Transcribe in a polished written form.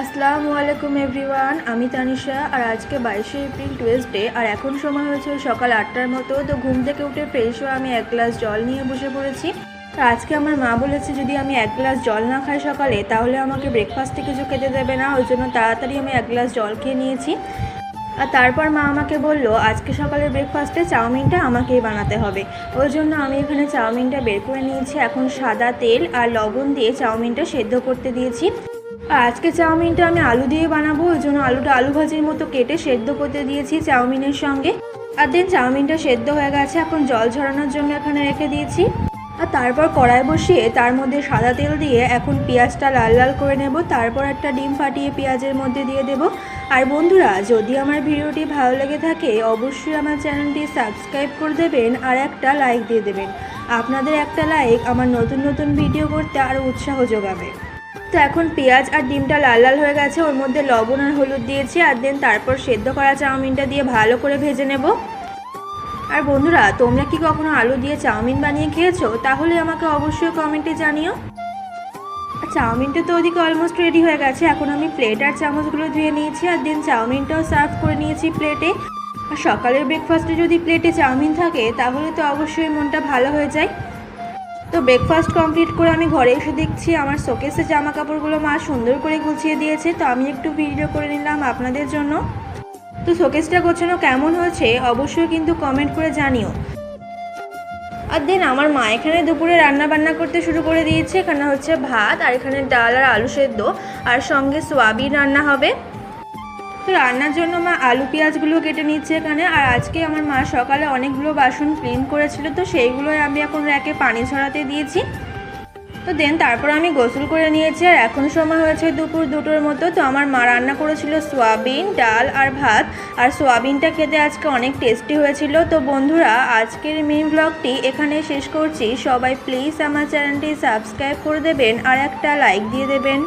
আসসালামু আলাইকুম এভরিওয়ান, আমি তানিশা। আর আজকে 22শে এপ্রিল টুয়েসডে, আর এখন সময় হয়েছে সকাল 8টার মতো। তো ঘুম থেকে উঠে ফ্রেশ হয়ে আমি 1 গ্লাস জল নিয়ে বসে পড়েছি। আর আজকে আমার মা বলেছে যদি আমি 1 গ্লাস জল না খাই সকালে তাহলে আমাকে ব্রেকফাস্টে কিছু খেতে দেবে না, ওই জন্য তাড়াতাড়ি আমি 1 গ্লাস জল খেয়ে নিয়েছি। আর তারপর মা আমাকে বলল আজকে সকালের ব্রেকফাস্টে চাউমিনটা আমাকেই বানাতে হবে। ওই জন্য আমি এখানে চাউমিনটা বের করে নিয়েছি। এখন সাদা তেল আর লবণ দিয়ে চাউমিনটা সেদ্ধ করতে দিয়েছি। আর আজকে চাউমিনটা আমি আলু দিয়ে বানাবো, ওই জন্য আলুটা আলু ভাজির মতো কেটে সেদ্ধ করতে দিয়েছি চাউমিনের সঙ্গে। আর দেন চাউমিনটা সেদ্ধ হয়ে গেছে, এখন জল ঝরানোর জন্য এখানে রেখে দিয়েছি। আর তারপর কড়াই বসিয়ে তার মধ্যে সাদা তেল দিয়ে এখন পেঁয়াজটা লাল লাল করে নেব। তারপর একটা ডিম ফাটিয়ে পেঁয়াজের মধ্যে দিয়ে দেব। আর বন্ধুরা, যদি আমার ভিডিওটি ভালো লেগে থাকে অবশ্যই আমার চ্যানেলটি সাবস্ক্রাইব করে দেবেন আর একটা লাইক দিয়ে দেবেন। আপনাদের একটা লাইক আমার নতুন নতুন ভিডিও করতে আরও উৎসাহ যোগাবে। তো এখন পেঁয়াজ আর ডিমটা লাল লাল হয়ে গেছে, ওর মধ্যে লবণ আর হলুদ দিয়েছি। আর দেন তারপর সেদ্ধ করা চাউমিনটা দিয়ে ভালো করে ভেজে নেব। আর বন্ধুরা, তোমরা কি কখনো আলু দিয়ে চাউমিন বানিয়ে খেয়েছো? তাহলে আমাকে অবশ্যই কমেন্টে জানিও। আর চাউমিনটা তো ওদিকে অলমোস্ট রেডি হয়ে গেছে। এখন আমি প্লেট আর চামচগুলো ধুয়ে নিয়েছি, আর দেন চাউমিনটাও সার্ভ করে নিয়েছি প্লেটে। আর সকালের ব্রেকফাস্টে যদি প্লেটে চাউমিন থাকে তাহলে তো অবশ্যই মনটা ভালো হয়ে যায়। তো ব্রেকফাস্ট কমপ্লিট করে আমি ঘরে এসে দেখছি আমার শোকেসে জামা কাপড়গুলো মা সুন্দর করে গুছিয়ে দিয়েছে। তো আমি একটু ভিডিও করে নিলাম আপনাদের জন্য। তো শোকেসটা গোছানো কেমন হয়েছে অবশ্যই কিন্তু কমেন্ট করে জানিও। আর দেন আমার মা এখানে দুপুরে রান্না বান্না করতে শুরু করে দিয়েছে। এখানে হচ্ছে ভাত, আর এখানে ডাল আর আলু সেদ্ধ, আর সঙ্গে সোয়াবিন রান্না হবে। তো রান্নার জন্য মা আলু পেঁয়াজগুলো কেটে নিচ্ছে এখানে। আর আজকে আমার মা সকালে অনেকগুলো বাসন ক্লিন করেছিল, তো সেইগুলোই আমি এখন র্যাকে পানি ছড়াতে দিয়েছি। তো দেন তারপর আমি গোসল করে নিয়েছি। আর এখন সময় হয়েছে দুপুর 2টোর মতো। তো আমার মা রান্না করেছিল সোয়াবিন, ডাল আর ভাত। আর সোয়াবিনটা খেতে আজকে অনেক টেস্টি হয়েছিল। তো বন্ধুরা, আজকের মিনি ব্লগটি এখানে শেষ করছি। সবাই প্লিজ আমার চ্যানেলটি সাবস্ক্রাইব করে দেবেন আর একটা লাইক দিয়ে দেবেন।